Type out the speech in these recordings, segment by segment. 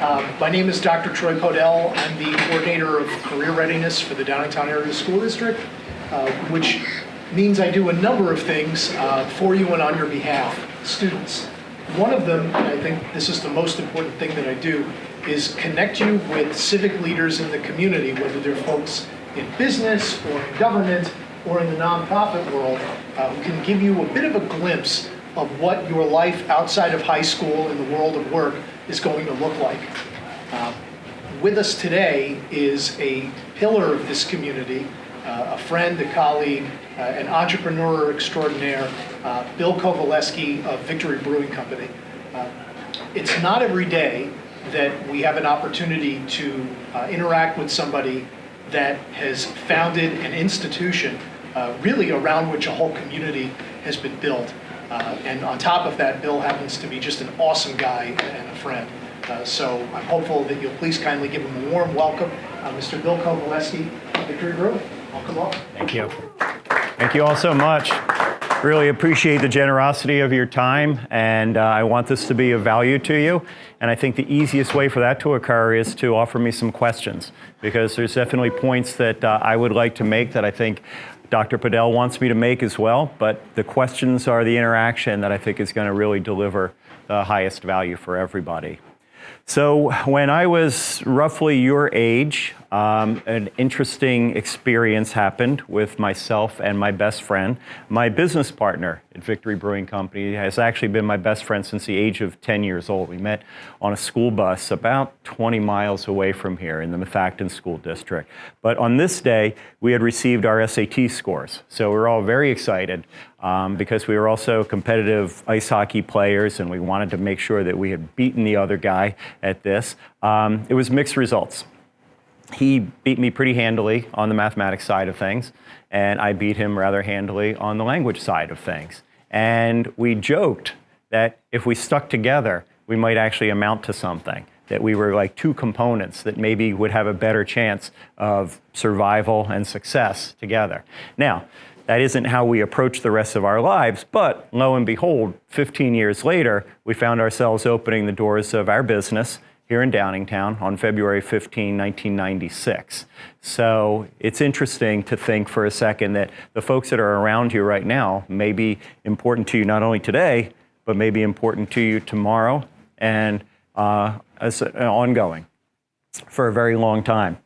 My name is Dr. Troy Podell. I'm the coordinator of career readiness for the Downingtown Area School District, which means I do a number of things for you and on your behalf, students. One of them, and I think this is the most important thing that I do, is connect you with civic leaders in the community, whether they're folks in business or in government or in the nonprofit world, who can give you a bit of a glimpse of what your life outside of high school in the world of work is going to look like. With us today is a pillar of this community, a friend, a colleague, an entrepreneur extraordinaire, Bill Covaleski of Victory Brewing Company. It's not every day that we have an opportunity to interact with somebody that has founded an institution really around which a whole community has been built. And on top of that, Bill happens to be just an awesome guy and a friend. So I'm hopeful that you'll please kindly give him a warm welcome. Mr. Bill Covaleski, Victory Brewing. Welcome up. Thank you. Thank you all so much. Really appreciate the generosity of your time, and I want this to be of value to you. And I think the easiest way for that to occur is to offer me some questions, because there's definitely points that I would like to make that I think Dr. Podell wants me to make as well, but the questions are the interaction that I think is going to really deliver the highest value for everybody. So when I was roughly your age, an interesting experience happened with myself and my best friend. My business partner at Victory Brewing Company has actually been my best friend since the age of 10 years old. We met on a school bus about 20 miles away from here in the Methacton School District. But on this day, we had received our SAT scores. So we were all very excited because we were also competitive ice hockey players, and we wanted to make sure that we had beaten the other guy at this. It was mixed results. He beat me pretty handily on the mathematics side of things, and I beat him rather handily on the language side of things. And we joked that if we stuck together, we might actually amount to something, that we were like two components that maybe would have a better chance of survival and success together. Now, that isn't how we approach the rest of our lives, but lo and behold, 15 years later, we found ourselves opening the doors of our business here in Downingtown on February 15, 1996. So it's interesting to think for a second that the folks that are around you right now may be important to you not only today, but may be important to you tomorrow and as ongoing for a very long time.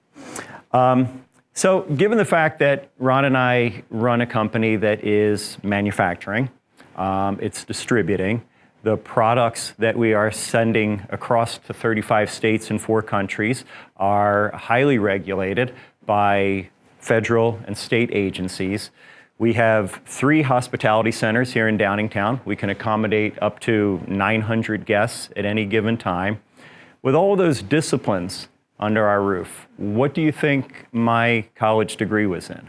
So given the fact that Ron and I run a company that is manufacturing, it's distributing, the products that we are sending across to 35 states and 4 countries are highly regulated by federal and state agencies. We have 3 hospitality centers here in Downingtown. We can accommodate up to 900 guests at any given time. With all of those disciplines under our roof, what do you think my college degree was in?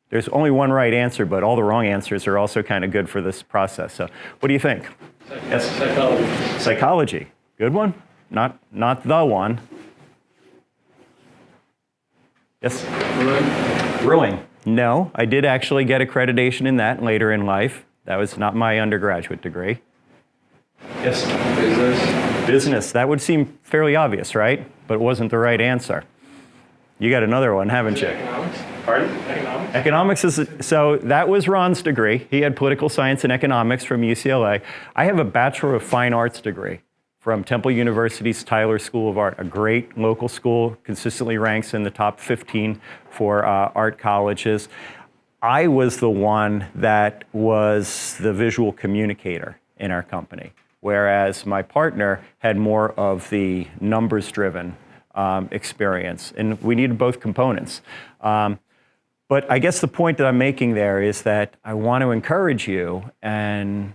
There's only one right answer, but all the wrong answers are also kind of good for this process. So what do you think? Yes. Psychology. Psychology. Good one? Not the one. Yes? Brewing. No, I did actually get accreditation in that later in life. That was not my undergraduate degree. Yes? Business. Business. That would seem fairly obvious, right? But it wasn't the right answer. You got another one, haven't you? Economics. Pardon? Economics. Economics is, so that was Ron's degree. He had political science and economics from UCLA. I have a Bachelor of Fine Arts degree from Temple University's Tyler School of Art, a great local school, consistently ranks in the top 15 for art colleges. I was the one that was the visual communicator in our company, whereas my partner had more of the numbers-driven experience, and we needed both components. But I guess the point that I'm making there is that I want to encourage you and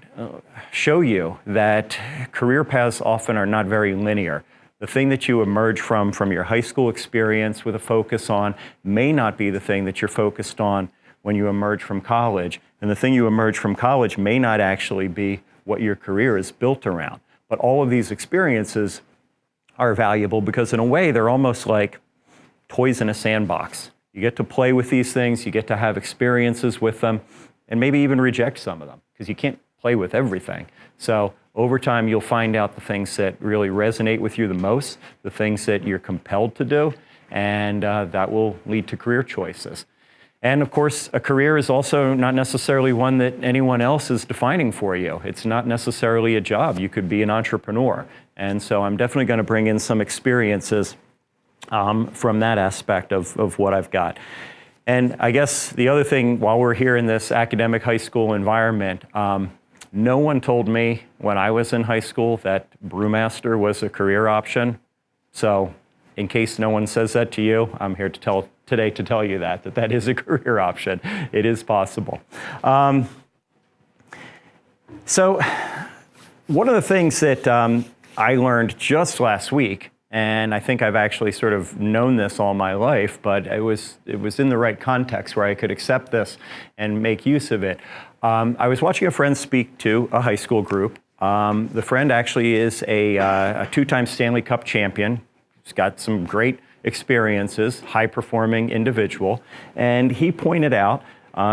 show you that career paths often are not very linear. The thing that you emerge from your high school experience with a focus on may not be the thing that you're focused on when you emerge from college. And the thing you emerge from college may not actually be what your career is built around. But all of these experiences are valuable because in a way they're almost like toys in a sandbox. You get to play with these things, you get to have experiences with them, and maybe even reject some of them, because you can't play with everything. So over time, you'll find out the things that really resonate with you the most, the things that you're compelled to do, and that will lead to career choices. And of course, a career is also not necessarily one that anyone else is defining for you. It's not necessarily a job. You could be an entrepreneur. And so I'm definitely going to bring in some experiences from that aspect of what I've got. And I guess the other thing, while we're here in this academic high school environment, no one told me when I was in high school that Brewmeister was a career option. So in case no one says that to you, I'm here today to tell you that is a career option. It is possible. So one of the things that I learned just last week, and I think I've actually sort of known this all my life, but it was in the right context where I could accept this and make use of it. I was watching a friend speak to a high school group. The friend actually is a two-time Stanley Cup champion. He's got some great experiences, high-performing individual, and he pointed out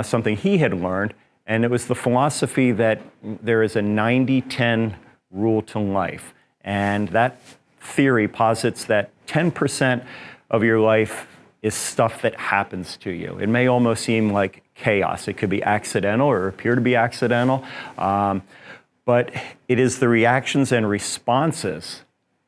something he had learned, and it was the philosophy that there is a 90-10 rule to life. And that theory posits that 10% of your life is stuff that happens to you. It may almost seem like chaos. It could be accidental or appear to be accidental, but it is the reactions and responses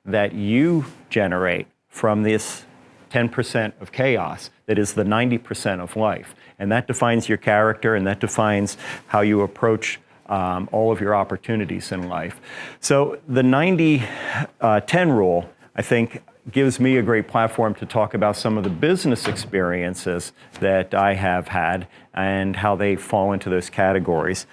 that you generate from this 10% of chaos that is the 90% of life. And that defines your character, and that defines how you approach all of your opportunities in life. So the 90-10 rule, I think, gives me a great platform to talk about some of the business experiences that I have had and how they fall into those categories.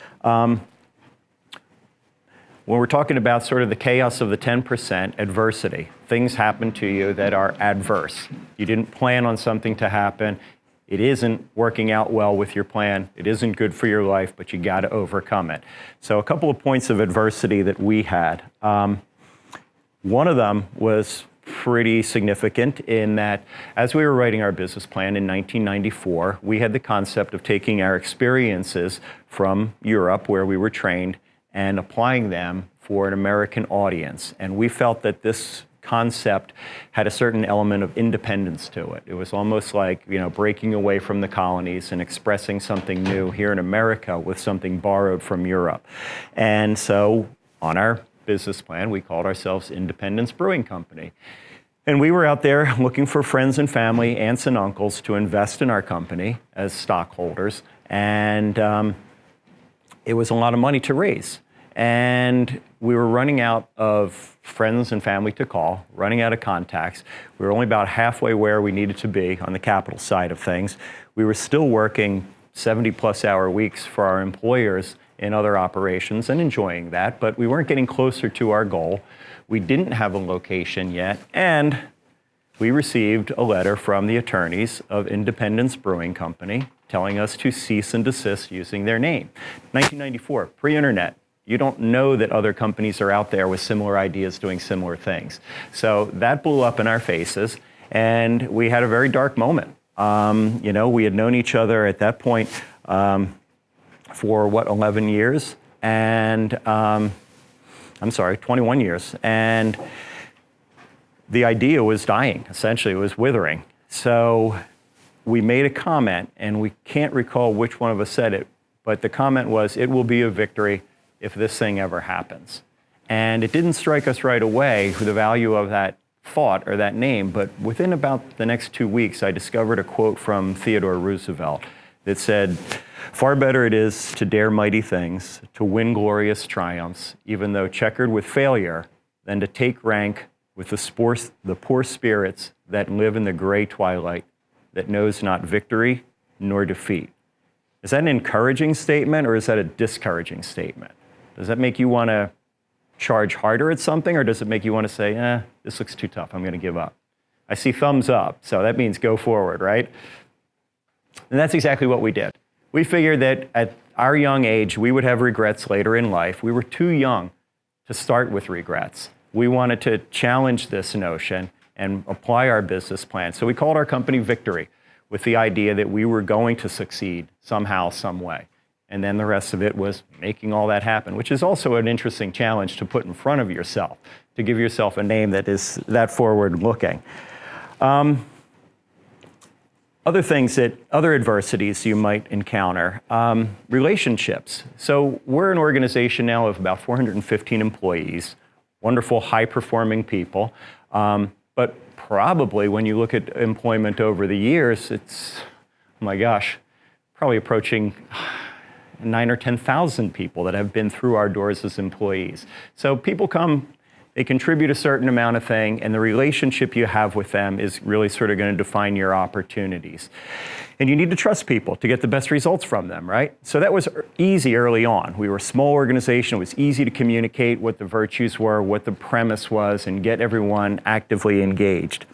When we're talking about sort of the chaos of the 10%, adversity, things happen to you that are adverse. You didn't plan on something to happen. It isn't working out well with your plan. It isn't good for your life, but you got to overcome it. So a couple of points of adversity that we had. One of them was pretty significant in that as we were writing our business plan in 1994, we had the concept of taking our experiences from Europe, where we were trained, and applying them for an American audience. And we felt that this concept had a certain element of independence to it. It was almost like, breaking away from the colonies and expressing something new here in America with something borrowed from Europe. And so on our business plan, we called ourselves Independence Brewing Company. And we were out there looking for friends and family, aunts and uncles, to invest in our company as stockholders. And it was a lot of money to raise. And we were running out of friends and family to call, running out of contacts. We were only about halfway where we needed to be on the capital side of things. We were still working 70-plus hour weeks for our employers in other operations and enjoying that, but we weren't getting closer to our goal. We didn't have a location yet, and we received a letter from the attorneys of Independence Brewing Company telling us to cease and desist using their name. 1994, pre-internet. You don't know that other companies are out there with similar ideas doing similar things. So that blew up in our faces, and we had a very dark moment. We had known each other at that point for 11 years, and 21 years. And the idea was dying, essentially. It was withering. So we made a comment, and we can't recall which one of us said it, but the comment was, "It will be a victory if this thing ever happens." And it didn't strike us right away for the value of that thought or that name, but within about the next 2 weeks, I discovered a quote from Theodore Roosevelt that said, "Far better it is to dare mighty things, to win glorious triumphs, even though checkered with failure, than to take rank with the poor spirits that live in the gray twilight, that knows not victory nor defeat." Is that an encouraging statement, or is that a discouraging statement? Does that make you want to charge harder at something, or does it make you want to say, this looks too tough, I'm going to give up? I see thumbs up, so that means go forward, right? And that's exactly what we did. We figured that at our young age, we would have regrets later in life. We were too young to start with regrets. We wanted to challenge this notion and apply our business plan. So we called our company Victory, with the idea that we were going to succeed somehow, some way. And then the rest of it was making all that happen, which is also an interesting challenge to put in front of yourself, to give yourself a name that is that forward-looking. Other adversities you might encounter, relationships. So we're an organization now of about 415 employees, wonderful, high-performing people. But probably when you look at employment over the years, it's, oh my gosh, probably approaching 9,000 or 10,000 people that have been through our doors as employees. So people come, they contribute a certain amount of thing, and the relationship you have with them is really sort of going to define your opportunities. And you need to trust people to get the best results from them, right? So that was easy early on. We were a small organization. It was easy to communicate what the virtues were, what the premise was, and get everyone actively engaged.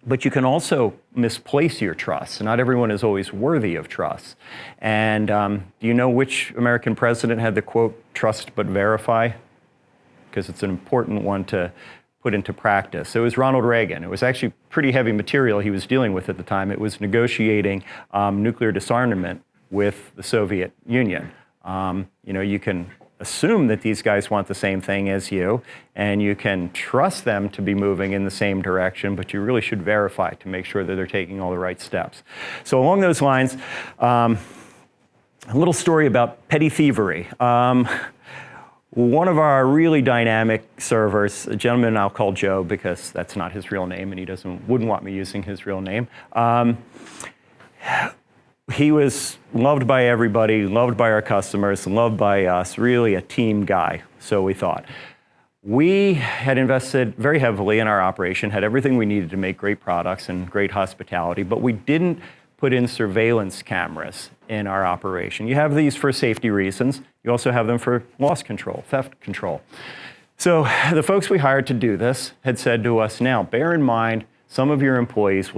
But you can also misplace your trust. Not everyone is always worthy of trust. And do you know which American president had the quote, "Trust but verify"? Because it's an important one to put into practice. It was Ronald Reagan. It was actually pretty heavy material he was dealing with at the time. It was negotiating nuclear disarmament with the Soviet Union. You can assume that these guys want the same thing as you, and you can trust them to be moving in the same direction, but you really should verify to make sure that they're taking all the right steps. So along those lines, a little story about petty thievery. One of our really dynamic servers, a gentleman I'll call Joe because that's not his real name and he wouldn't want me using his real name. He was loved by everybody, loved by our customers, loved by us, really a team guy, so we thought. We had invested very heavily in our operation, had everything we needed to make great products and great hospitality, but we didn't put in surveillance cameras in our operation. You have these for safety reasons. You also have them for loss control, theft control. So the folks we hired to do this had said to us, now, bear in mind, some of your employees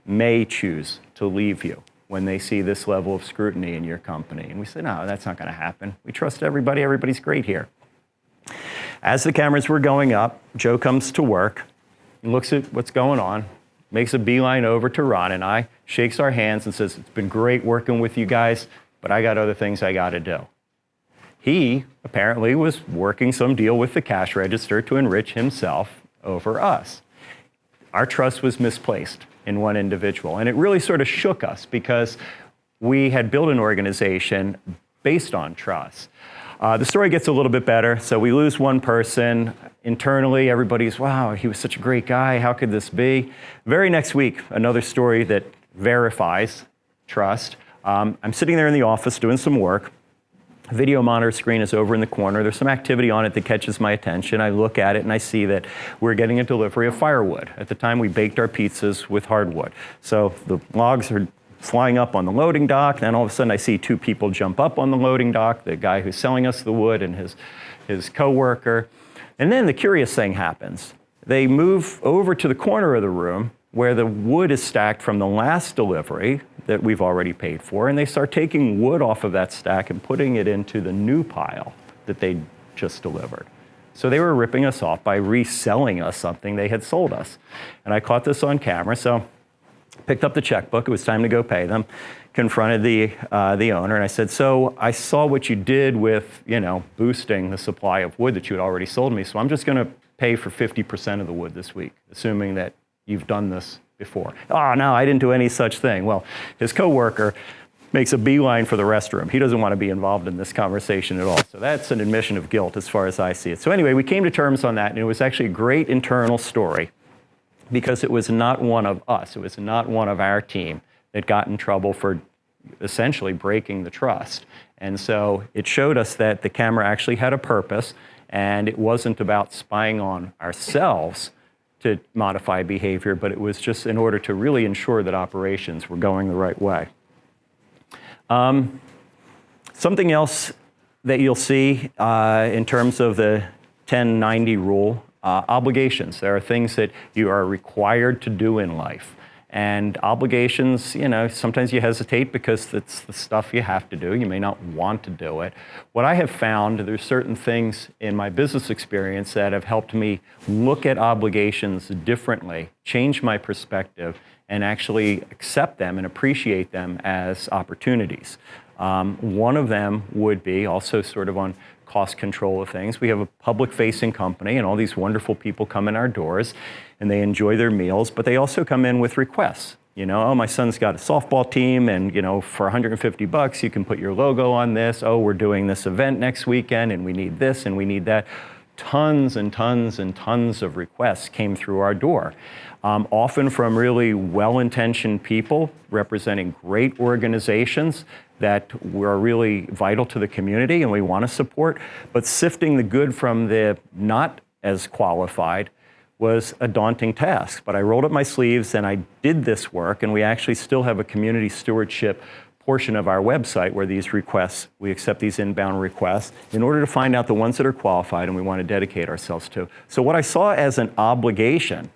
may choose to leave you when they see this level of scrutiny in your company. And we said, no, that's not gonna happen. We trust everybody, everybody's great here. As the cameras were going up, Joe comes to work and looks at what's going on, makes a beeline over to Ron and I, shakes our hands and says, it's been great working with you guys, but I got other things I gotta do. He apparently was working some deal with the cash register to enrich himself over us. Our trust was misplaced in one individual, and it really sort of shook us because we had built an organization based on trust. The story gets a little bit better. So we lose one person. Internally, everybody's, wow, he was such a great guy. How could this be? Very next week, another story that verifies trust. I'm sitting there in the office doing some work. A video monitor screen is over in the corner. There's some activity on it that catches my attention. I look at it and I see that we're getting a delivery of firewood. At the time, we baked our pizzas with hardwood. So the logs are flying up on the loading dock. Then all of a sudden I see two people jump up on the loading dock, the guy who's selling us the wood and his coworker. And then the curious thing happens. They move over to the corner of the room where the wood is stacked from the last delivery that we've already paid for, and they start taking wood off of that stack and putting it into the new pile that they just delivered. So they were ripping us off by reselling us something they had sold us. And I caught this on camera, so picked up the checkbook. It was time to go pay them. Confronted the owner, and I said, so I saw what you did with, boosting the supply of wood that you had already sold me, so I'm just going to pay for 50% of the wood this week, assuming that you've done this before. Oh, no, I didn't do any such thing. Well, his coworker makes a beeline for the restroom. He doesn't want to be involved in this conversation at all. So that's an admission of guilt as far as I see it. So anyway, we came to terms on that, and it was actually a great internal story because it was not one of us. It was not one of our team that got in trouble for essentially breaking the trust. And so it showed us that the camera actually had a purpose, and it wasn't about spying on ourselves to modify behavior, but it was just in order to really ensure that operations were going the right way. Something else that you'll see in terms of the 1090 rule, obligations. There are things that you are required to do in life. And obligations, sometimes you hesitate because it's the stuff you have to do. You may not want to do it. What I have found, there's certain things in my business experience that have helped me look at obligations differently, change my perspective, and actually accept them and appreciate them as opportunities. One of them would be also sort of on cost control of things. We have a public-facing company, and all these wonderful people come in our doors, and they enjoy their meals, but they also come in with requests. You know, oh, my son's got a softball team, and you know, for $150, you can put your logo on this. Oh, we're doing this event next weekend, and we need this, and we need that. Tons and tons and tons of requests came through our door, often from really well-intentioned people representing great organizations that were really vital to the community and we want to support. But sifting the good from the not as qualified was a daunting task. But I rolled up my sleeves and I did this work, and we actually still have a community stewardship portion of our website where these requests, we accept these inbound requests in order to find out the ones that are qualified and we want to dedicate ourselves to. So what I saw as an obligation,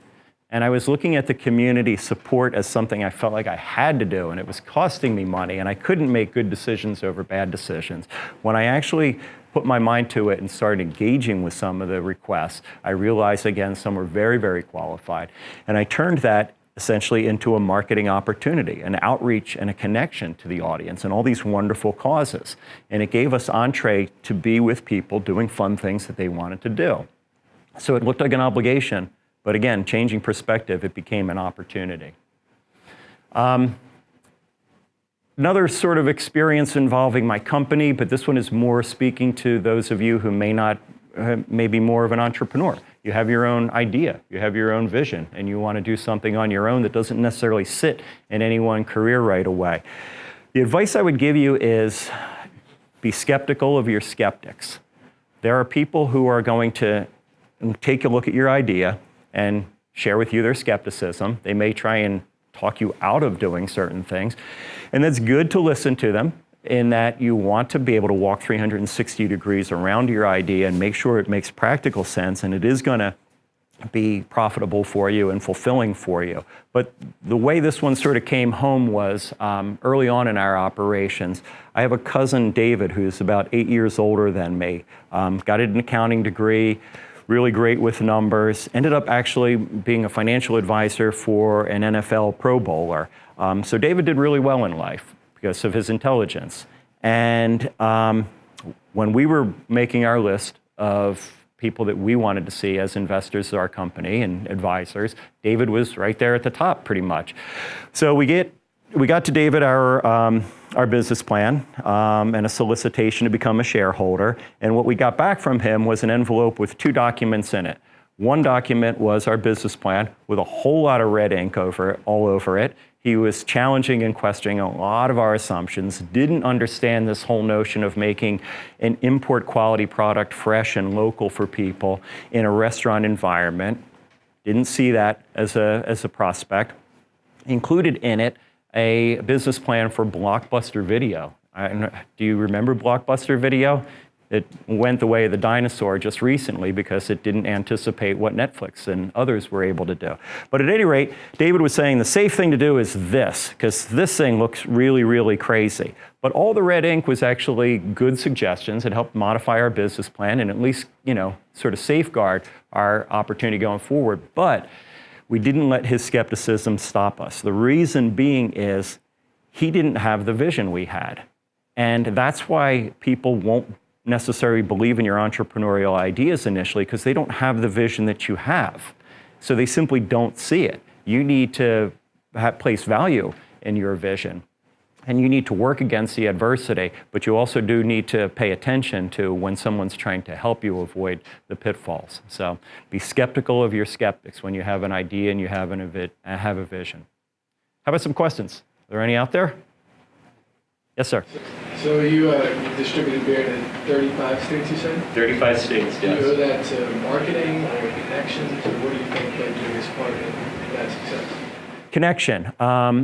and I was looking at the community support as something I felt like I had to do, and it was costing me money, and I couldn't make good decisions over bad decisions. When I actually put my mind to it and started engaging with some of the requests, I realized, again, some were very, very qualified. And I turned that essentially into a marketing opportunity, an outreach and a connection to the audience and all these wonderful causes. And it gave us entree to be with people doing fun things that they wanted to do. So it looked like an obligation, but again, changing perspective, it became an opportunity. Another sort of experience involving my company, but this one is more speaking to those of you who may be more of an entrepreneur. You have your own idea, you have your own vision, and you want to do something on your own that doesn't necessarily sit in any one career right away. The advice I would give you is be skeptical of your skeptics. There are people who are going to take a look at your idea and share with you their skepticism. They may try and talk you out of doing certain things, and that's good to listen to them, in that you want to be able to walk 360 degrees around your idea and make sure it makes practical sense and it is going to be profitable for you and fulfilling for you. But the way this one sort of came home was early on in our operations. I have a cousin, David, who's about 8 years older than me, got an accounting degree, really great with numbers, ended up actually being a financial advisor for an NFL Pro Bowler. So David did really well in life because of his intelligence. And when we were making our list of people that we wanted to see as investors of our company and advisors, David was right there at the top pretty much. So we got to David our business plan and a solicitation to become a shareholder. And what we got back from him was an envelope with 2 documents in it. One document was our business plan with a whole lot of red ink all over it. He was challenging and questioning a lot of our assumptions, didn't understand this whole notion of making an import quality product fresh and local for people in a restaurant environment. Didn't see that as a prospect. Included in it a business plan for Blockbuster Video. Do you remember Blockbuster Video? It went the way of the dinosaur just recently because it didn't anticipate what Netflix and others were able to do. But at any rate, David was saying the safe thing to do is this, because this thing looks really, really crazy. But all the red ink was actually good suggestions. It helped modify our business plan and at least, sort of safeguard our opportunity going forward. But we didn't let his skepticism stop us. The reason being is he didn't have the vision we had. And that's why people won't necessarily believe in your entrepreneurial ideas initially, because they don't have the vision that you have. So they simply don't see it. You need to place value in your vision, and you need to work against the adversity, but you also do need to pay attention to when someone's trying to help you avoid the pitfalls. So be skeptical of your skeptics when you have an idea and you have a vision. How about some questions? Are there any out there? Yes, sir. So you distributed beer in 35 states, you said? 35 states, Do you owe that to marketing or connections, or what do you think played the biggest part in that success? Connection.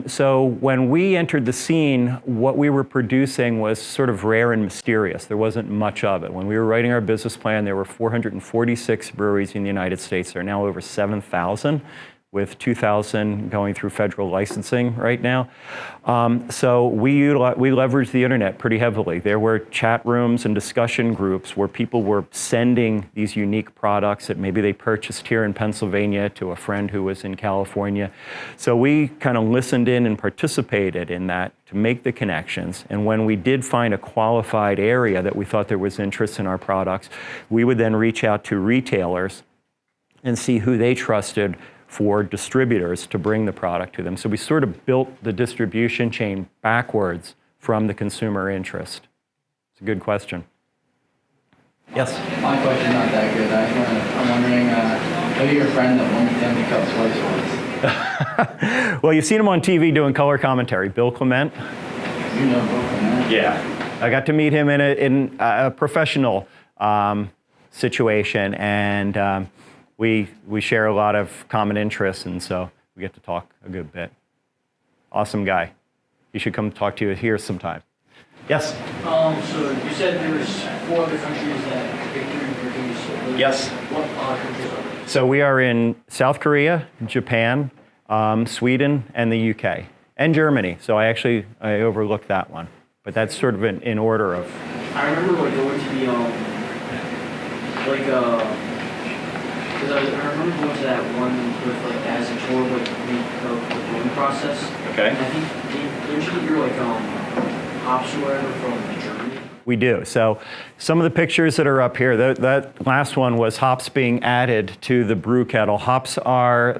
So when we entered the scene, what we were producing was sort of rare and mysterious. There wasn't much of it. When we were writing our business plan, there were 446 breweries in the United States. There are now over 7,000. with 2,000 going through federal licensing right now. So we leverage the internet pretty heavily. There were chat rooms and discussion groups where people were sending these unique products that maybe they purchased here in Pennsylvania to a friend who was in California. So we kind of listened in and participated in that to make the connections. And when we did find a qualified area that we thought there was interest in our products, we would then reach out to retailers and see who they trusted for distributors to bring the product to them. So we sort of built the distribution chain backwards from the consumer interest. It's a good question. Yes? My question's not that good. I'm wondering, maybe your friend that won the Stanley Cup twice was. Well, you've seen him on TV doing color commentary, Bill Clement. You know Bill Clement? Yeah. I got to meet him in a professional situation, and we share a lot of common interests, and so we get to talk a good bit. Awesome guy. He should come talk to you here sometime. Yes? So you said there's 4 other countries that Victory produce. Yes. What countries are they? So we are in South Korea, Japan, Sweden, and the UK, and Germany. So I overlooked that one, but that's sort of in order of. I remember like going to the because I remember going to that one with like as a tour with the brewing process. Okay. And I think don't you get your hops or whatever from Germany? We do. So some of the pictures that are up here, that last one was hops being added to the brew kettle. Hops are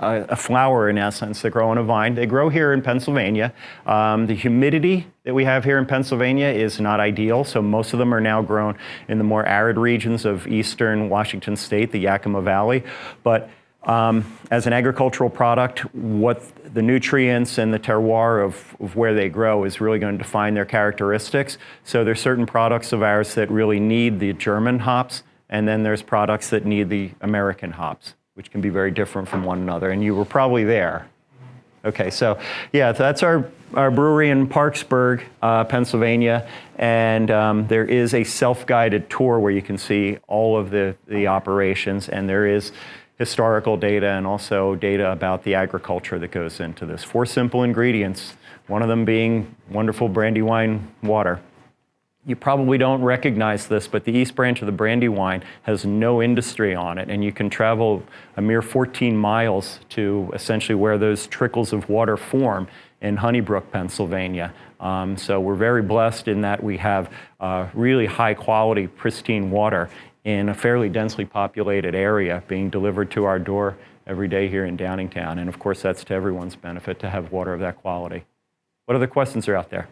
a flower in essence that grow on a vine. They grow here in Pennsylvania. The humidity that we have here in Pennsylvania is not ideal, so most of them are now grown in the more arid regions of eastern Washington state, the Yakima Valley. But as an agricultural product, what the nutrients and the terroir of where they grow is really going to define their characteristics. So there's certain products of ours that really need the German hops, and then there's products that need the American hops, which can be very different from one another. And you were probably there. Okay, so yeah, that's our brewery in Parksburg, Pennsylvania, and there is a self-guided tour where you can see all of the operations, and there is historical data and also data about the agriculture that goes into this. 4 simple ingredients, one of them being wonderful Brandywine water. You probably don't recognize this, but the East Branch of the Brandywine has no industry on it, and you can travel a mere 14 miles to essentially where those trickles of water form in Honeybrook, Pennsylvania. So we're very blessed in that we have really high quality, pristine water in a fairly densely populated area being delivered to our door every day here in Downingtown. And of course, that's to everyone's benefit to have water of that quality. What other questions are out there?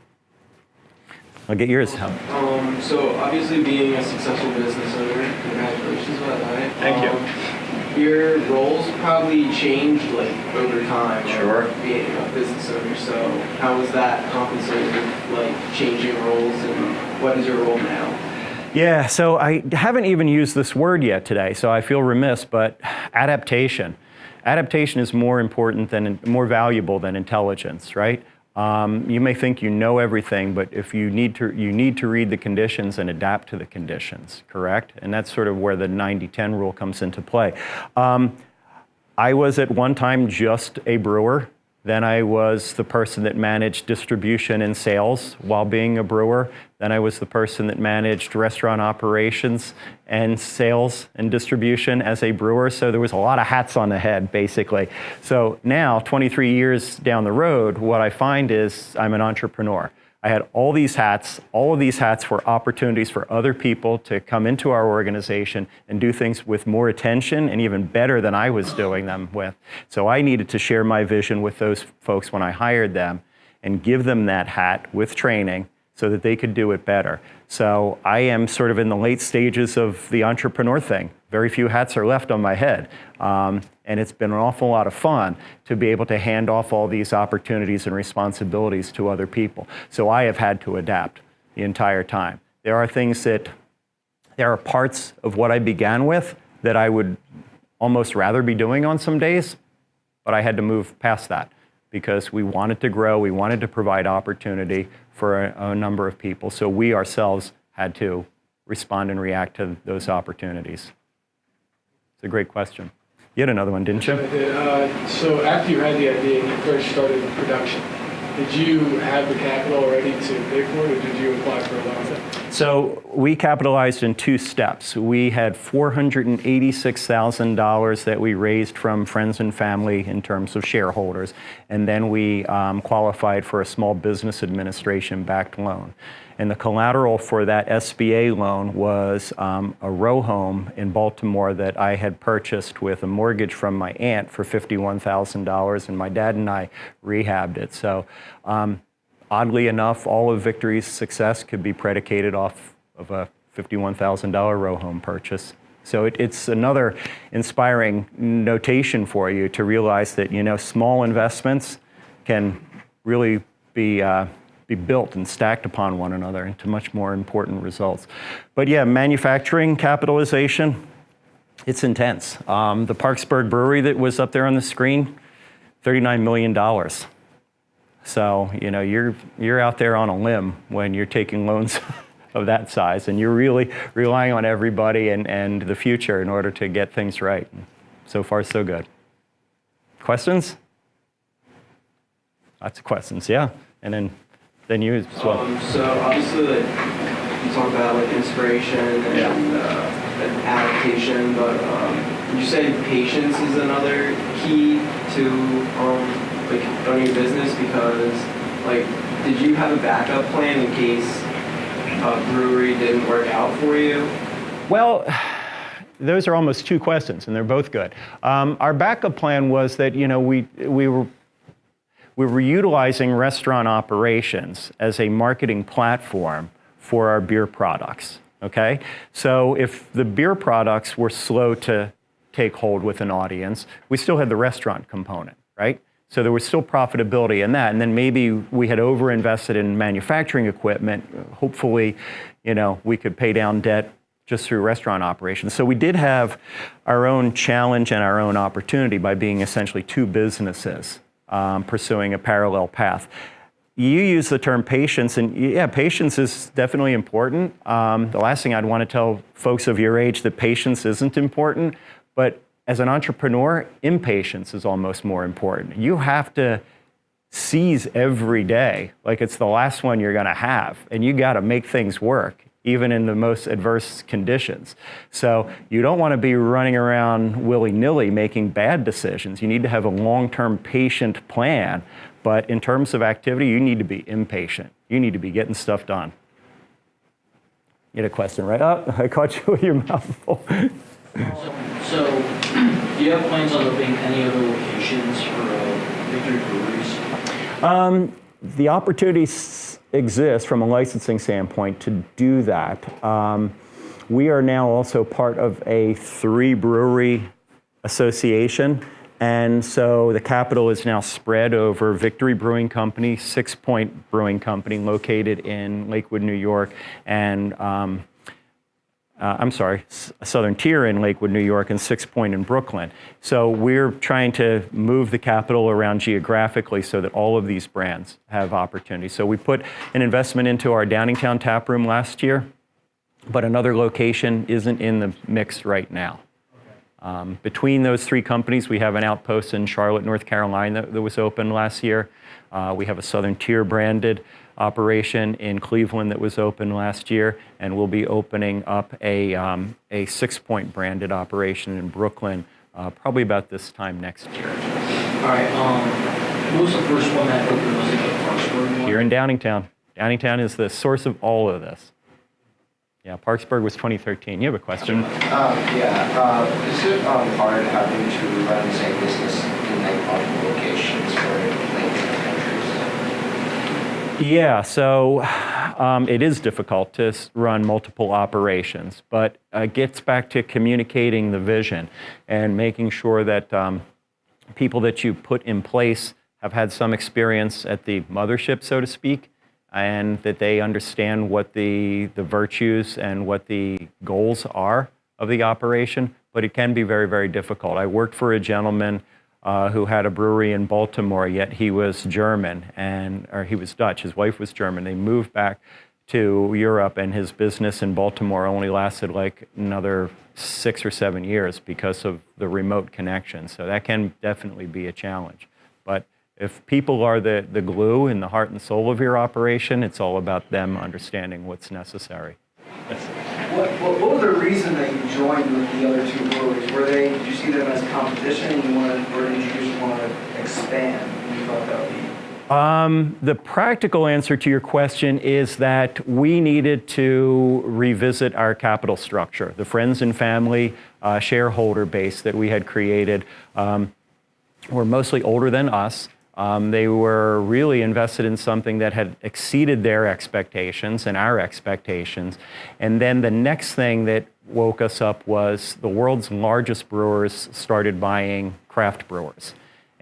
I'll get yours. So obviously being a successful business owner, congratulations about that. Thank you. Your roles probably changed over time. Sure. Being a business owner, so how was that compensated with changing roles, and what is your role now? Yeah, so I haven't even used this word yet today, so I feel remiss, but adaptation. Adaptation is more important than, more valuable than intelligence, right? You may think you know everything, but if you need to read the conditions and adapt to the conditions, correct? And that's sort of where the 90-10 rule comes into play. I was at one time just a brewer. Then I was the person that managed distribution and sales while being a brewer. Then I was the person that managed restaurant operations and sales and distribution as a brewer. So there was a lot of hats on the head, basically. So now, 23 years down the road, what I find is I'm an entrepreneur. I had all these hats. All of these hats were opportunities for other people to come into our organization and do things with more attention and even better than I was doing them with. So I needed to share my vision with those folks when I hired them and give them that hat with training so that they could do it better. So I am sort of in the late stages of the entrepreneur thing. Very few hats are left on my head. And it's been an awful lot of fun to be able to hand off all these opportunities and responsibilities to other people. So I have had to adapt the entire time. There are parts of what I began with that I would almost rather be doing on some days, but I had to move past that because we wanted to grow, we wanted to provide opportunity for a number of people. So we ourselves had to respond and react to those opportunities. It's a great question. You had another one, didn't you? I did. So after you had the idea and you first started production, did you have the capital already to pay for it, or did you apply for a loan? So we capitalized in 2 steps. We had $486,000 that we raised from friends and family in terms of shareholders, and then we qualified for a small business administration backed loan. And the collateral for that SBA loan was a row home in Baltimore that I had purchased with a mortgage from my aunt for $51,000, and my dad and I rehabbed it. So oddly enough, all of Victory's success could be predicated off of a $51,000 row home purchase. So it's another inspiring notation for you to realize that, you know, small investments can really be built and stacked upon one another into much more important results. But yeah, manufacturing capitalization, it's intense. The Parksburg Brewery that was up there on the screen, $39 million. So, you know, you're out there on a limb when you're taking loans of that size, and you're really relying on everybody and the future in order to get things right. So far, so good. Questions? Lots of questions, yeah. And then you as well. So obviously, like, you talk about like inspiration and adaptation, but would you say patience is another key to like running your business? Because like, did you have a backup plan in case a brewery didn't work out for you? Well, those are almost 2 questions, and they're both good. Our backup plan was that, you know, we were utilizing restaurant operations as a marketing platform for our beer products, okay? So if the beer products were slow to take hold with an audience, we still had the restaurant component, right? So there was still profitability in that, and then maybe we had overinvested in manufacturing equipment. Hopefully, you know, we could pay down debt just through restaurant operations. So we did have our own challenge and our own opportunity by being essentially 2 businesses. Pursuing a parallel path. You use the term patience, and yeah, patience is definitely important. The last thing I'd want to tell folks of your age that patience isn't important, but as an entrepreneur, impatience is almost more important. You have to seize every day like it's the last one you're going to have, and you got to make things work, even in the most adverse conditions. So you don't want to be running around willy-nilly making bad decisions. You need to have a long-term patient plan, but in terms of activity, you need to be impatient. You need to be getting stuff done. You had a question, right? Oh, I caught you with your mouth full. So, do you have plans on opening any other locations for Victory Breweries? The opportunities exist from a licensing standpoint to do that. We are now also part of a 3-brewery association, and so the capital is now spread over Victory Brewing Company, 6 Point Brewing Company, located in Lakewood, New York, and Southern Tier in Lakewood, New York, and 6 Point in Brooklyn. So we're trying to move the capital around geographically so that all of these brands have opportunities. So we put an investment into our Downingtown tap room last year, but another location isn't in the mix right now. Between those 3 companies, we have an outpost in Charlotte, North Carolina that was opened last year. We have a Southern Tier branded operation in Cleveland that was opened last year, and we'll be opening up a 6 Point branded operation in Brooklyn probably about this time next year. All right. What was the first one that opened? Was it the Parksburg one? Here in Downingtown. Downingtown is the source of all of this. Yeah, Parksburg was 2013. You have a question? Is it hard having to run the same business in like multiple locations for like countries? Yeah, so it is difficult to run multiple operations, but it gets back to communicating the vision and making sure that people that you put in place have had some experience at the mothership, so to speak, and that they understand what the virtues and what the goals are of the operation, but it can be very, very difficult. I worked for a gentleman who had a brewery in Baltimore, yet he was German, or he was Dutch. His wife was German. They moved back to Europe, and his business in Baltimore only lasted like another 6 or 7 years because of the remote connection. So that can definitely be a challenge. But if people are the glue and the heart and soul of your operation, it's all about them understanding what's necessary. What was the reason that you joined with the other two breweries? Did you see them as competition, or did you just want to expand? And you thought that would be... The practical answer to your question is that we needed to revisit our capital structure. The friends and family shareholder base that we had created were mostly older than us. They were really invested in something that had exceeded their expectations and our expectations. And then the next thing that woke us up was the world's largest brewers started buying craft brewers.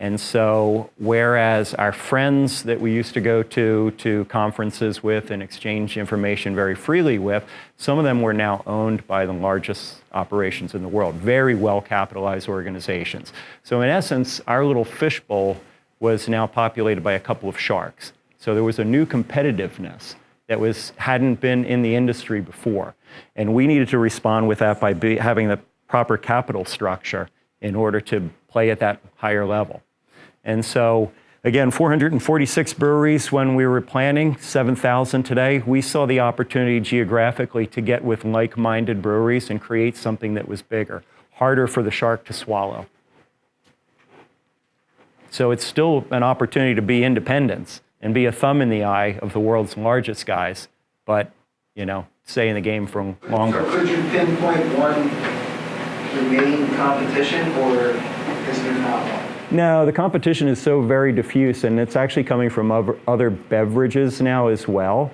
And so, whereas our friends that we used to go to conferences with and exchange information very freely with, some of them were now owned by the largest operations in the world, very well capitalized organizations. So in essence, our little fishbowl was now populated by a couple of sharks. So there was a new competitiveness that hadn't been in the industry before. And we needed to respond with that by having the proper capital structure in order to play at that higher level. And so, again, 446 breweries when we were planning, 7,000 today. We saw the opportunity geographically to get with like-minded breweries and create something that was bigger, harder for the shark to swallow. So it's still an opportunity to be independents and be a thumb in the eye of the world's largest guys, but, stay in the game for longer. So could you pinpoint one remaining competition, or is there not one? No, the competition is so very diffuse, and it's actually coming from other beverages now as well.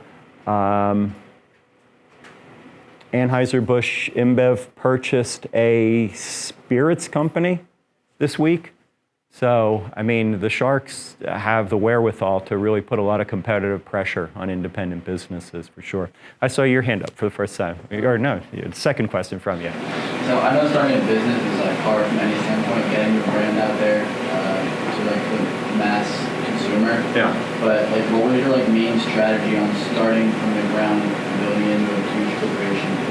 Anheuser-Busch InBev purchased a spirits company this week. So, the sharks have the wherewithal to really put a lot of competitive pressure on independent businesses, for sure. I saw your hand up for the first time. Or no, second question from you. So I know starting a business is hard from any standpoint, getting your brand out there to the mass consumer. Yeah. But what was your main strategy on starting from the ground and building into a huge corporation?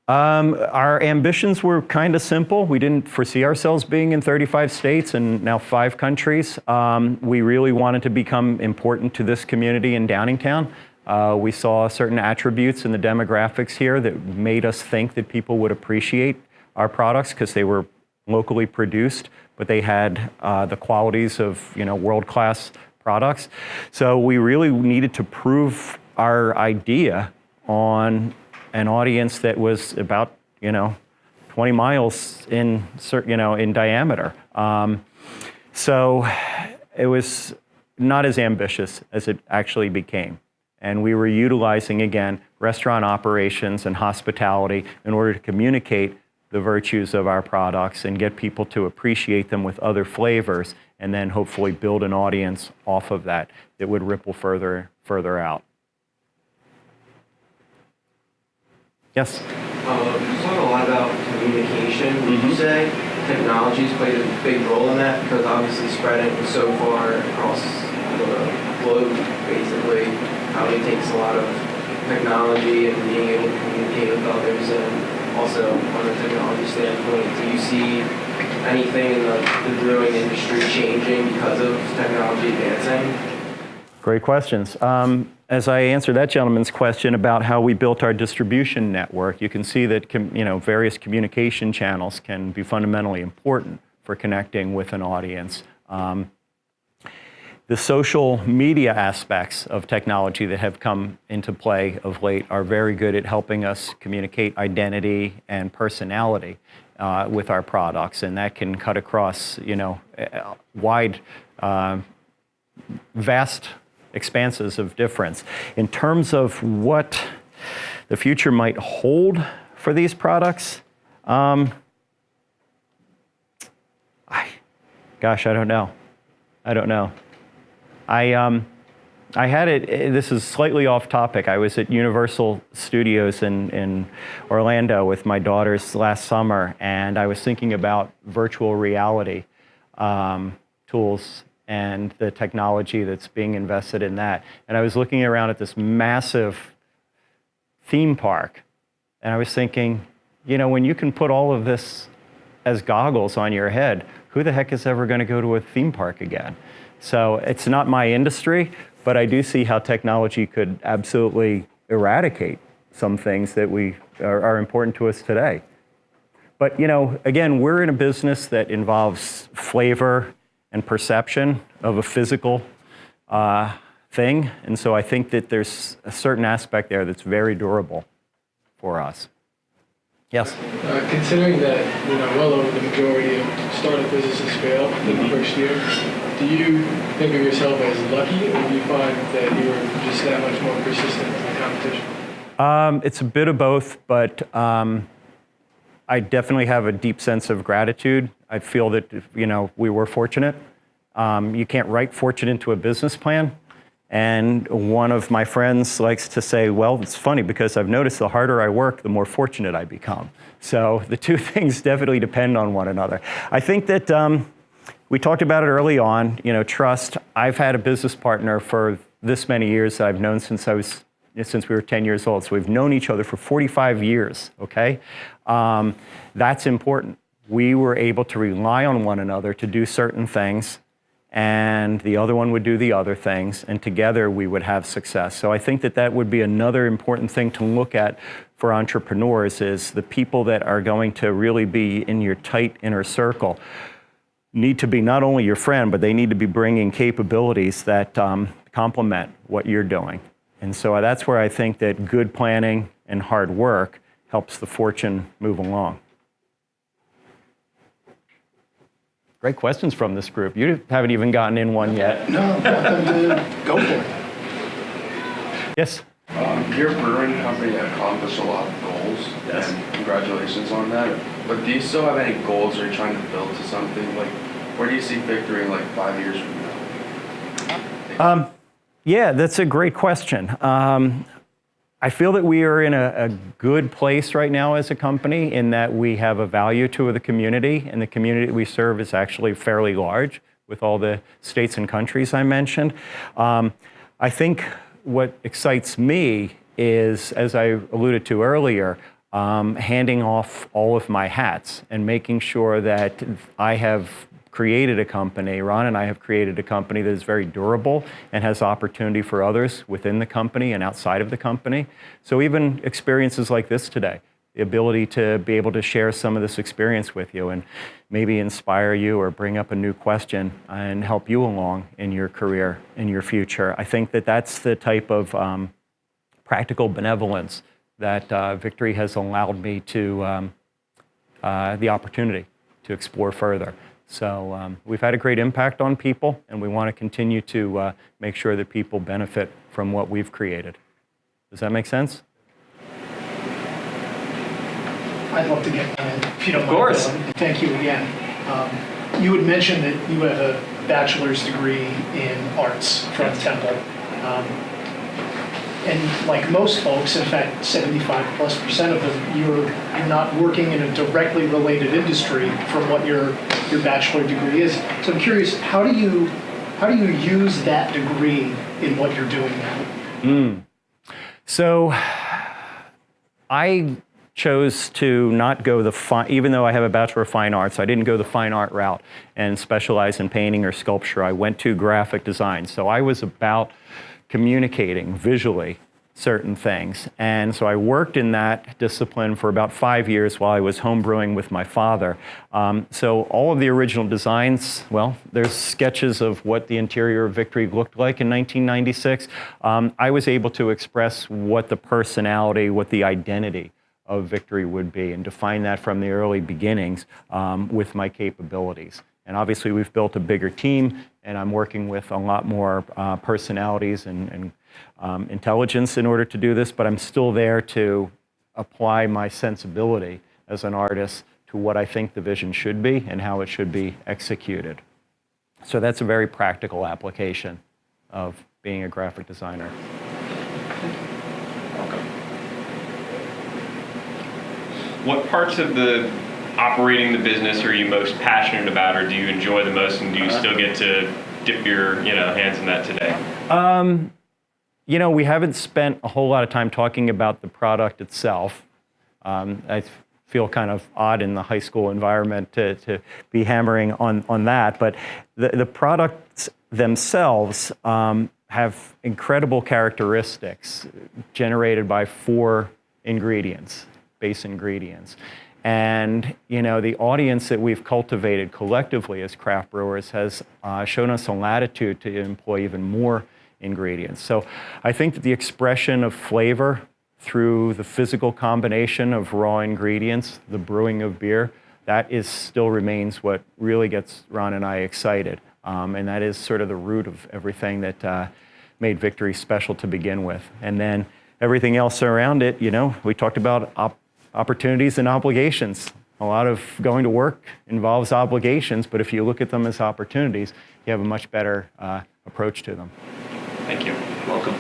Our ambitions were kind of simple. We didn't foresee ourselves being in 35 states and now 5 countries. We really wanted to become important to this community in Downingtown. We saw certain attributes in the demographics here that made us think that people would appreciate our products because they were locally produced, but they had the qualities of world-class products. So we really needed to prove our idea on an audience that was about 20 miles in diameter. So it was not as ambitious as it actually became. And we were utilizing, again, restaurant operations and hospitality in order to communicate the virtues of our products and get people to appreciate them with other flavors, and then hopefully build an audience off of that that would ripple further out. Yes? You talk a lot about communication. Would you say technology's played a big role in that? Because obviously spreading so far across the globe, basically, probably takes a lot of technology and being able to communicate with others. And also, from a technology standpoint, do you see anything in the brewing industry changing because of technology advancing? Great questions. As I answer that gentleman's question about how we built our distribution network, you can see that various communication channels can be fundamentally important for connecting with an audience. The social media aspects of technology that have come into play of late are very good at helping us communicate identity and personality with our products, and that can cut across wide, vast expanses of difference. In terms of what the future might hold for these products, I don't know. I had it, this is slightly off topic. I was at Universal Studios in Orlando with my daughters last summer, and I was thinking about virtual reality tools and the technology that's being invested in that. And I was looking around at this massive theme park, and I was thinking, you know, when you can put all of this as goggles on your head, who the heck is ever going to go to a theme park again? So it's not my industry, but I do see how technology could absolutely eradicate some things that are important to us today. But, you know, again, we're in a business that involves flavor and perception of a physical thing. And so I think that there's a certain aspect there that's very durable for us. Yes? Considering that, you know, well over the majority of startup businesses fail in the first year, do you think of yourself as lucky, or do you find that you were just that much more persistent in the competition? It's a bit of both, but I definitely have a deep sense of gratitude. I feel that, you know, we were fortunate. You can't write fortune into a business plan. And one of my friends likes to say, well, it's funny because I've noticed the harder I work, the more fortunate I become. So the two things definitely depend on one another. I think that we talked about it early on, you know, trust. I've had a business partner for this many years that I've known since we were 10 years old. So we've known each other for 45 years, okay? That's important. We were able to rely on one another to do certain things, and the other one would do the other things, and together we would have success. So I think that that would be another important thing to look at for entrepreneurs, is the people that are going to really be in your tight inner circle need to be not only your friend, but they need to be bringing capabilities that complement what you're doing. And so that's where I think that good planning and hard work helps the fortune move along. Great questions from this group. You haven't even gotten in one yet. No, want them to go for it. Yes? Your brewing company accomplished a lot of goals, Yes. and congratulations on that. But do you still have any goals, or are you trying to build to something? Like, where do you see Victory in like 5 years from now? Yeah, that's a great question. I feel that we are in a good place right now as a company, in that we have a value to the community, and the community we serve is actually fairly large with all the states and countries I mentioned. I think what excites me is, as I alluded to earlier, handing off all of my hats and making sure that I have created a company, Ron and I have created a company that is very durable and has opportunity for others within the company and outside of the company. So even experiences like this today, the ability to be able to share some of this experience with you and maybe inspire you or bring up a new question and help you along in your career, in your future. I think that that's the type of practical benevolence that Victory has allowed me to, the opportunity to explore further. So we've had a great impact on people, and we want to continue to make sure that people benefit from what we've created. Does that make sense? I'd love to get one in, if you don't mind. Of course. Dylan. Thank you again. You had mentioned that you have a bachelor's degree in arts from Temple. And like most folks, in fact, 75+% of them, you're not working in a directly related industry from what your bachelor degree is. So I'm curious, how do you use that degree in what you're doing now? So I chose to not go even though I have a Bachelor of Fine Arts, I didn't go the fine art route and specialize in painting or sculpture. I went to graphic design. So I was about communicating visually certain things. And so I worked in that discipline for about 5 years while I was home brewing with my father. So all of the original designs, well, there's sketches of what the interior of Victory looked like in 1996. I was able to express what the personality, what the identity of Victory would be, and define that from the early beginnings with my capabilities. And obviously we've built a bigger team, and I'm working with a lot more personalities and intelligence in order to do this, but I'm still there to apply my sensibility as an artist to what I think the vision should be and how it should be executed. So that's a very practical application of being a graphic designer. What parts of operating the business are you most passionate about, or do you enjoy the most, and do you still get to dip your hands in that today? We haven't spent a whole lot of time talking about the product itself. I feel kind of odd in the high school environment to be hammering on that, but the products themselves have incredible characteristics generated by 4 ingredients, base ingredients. And the audience that we've cultivated collectively as craft brewers has shown us a latitude to employ even more ingredients. So I think that the expression of flavor through the physical combination of raw ingredients, the brewing of beer, that still remains what really gets Ron and I excited. And that is sort of the root of everything that made Victory special to begin with. And then everything else around it, we talked about opportunities and obligations. A lot of going to work involves obligations, but if you look at them as opportunities, you have a much better approach to them. Thank you. Welcome.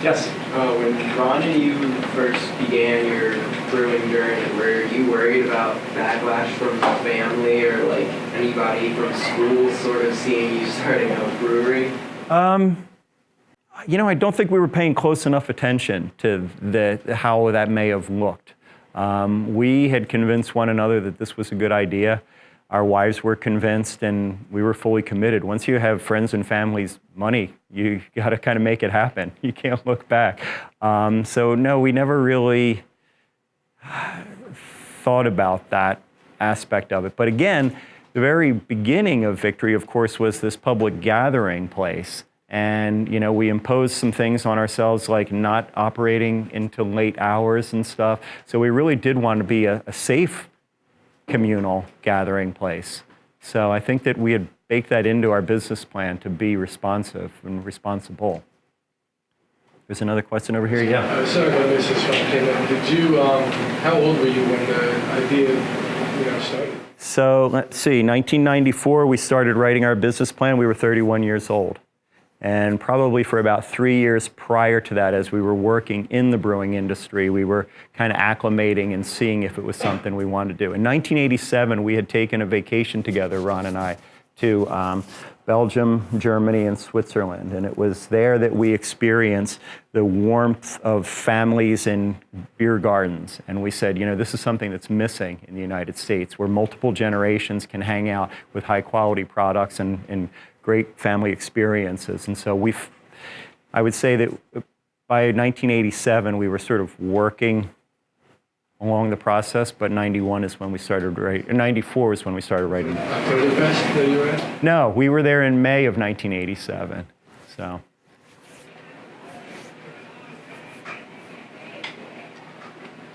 Yes. When Ron and you first began your brewing journey, were you worried about backlash from the family or like anybody from school sort of seeing you starting a brewery? I don't think we were paying close enough attention to how that may have looked. We had convinced one another that this was a good idea. Our wives were convinced, and we were fully committed. Once you have friends and family's money, you got to kind of make it happen. You can't look back. So no, we never really thought about that aspect of it. But again, the very beginning of Victory, of course, was this public gathering place. And we imposed some things on ourselves, like not operating until late hours and stuff. So we really did want to be a safe communal gathering place. So I think that we had baked that into our business plan to be responsive and responsible. There's another question over here. Yeah. Sorry if I missed this one. Did you? How old were you when the idea, started? So let's see. 1994, we started writing our business plan. We were 31 years old. And probably for about 3 years prior to that, as we were working in the brewing industry, we were kind of acclimating and seeing if it was something we wanted to do. In 1987, we had taken a vacation together, Ron and I, to Belgium, Germany, and Switzerland. And it was there that we experienced the warmth of families in beer gardens. And we said, this is something that's missing in the United States, where multiple generations can hang out with high-quality products and great family experiences. And so I would say that by 1987, we were sort of working along the process, but 91 is when we started writing, 94 is when we started writing. Oktoberfest that you were at? No, we were there in May of 1987, so.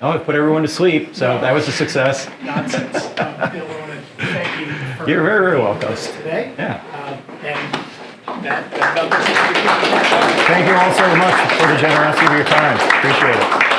Oh, it put everyone to sleep, so that was a success. Nonsense. Bill, I want to thank you for You're very, very welcome. today. Yeah. And that does it. Thank you all so much for the generosity of your time. Appreciate it.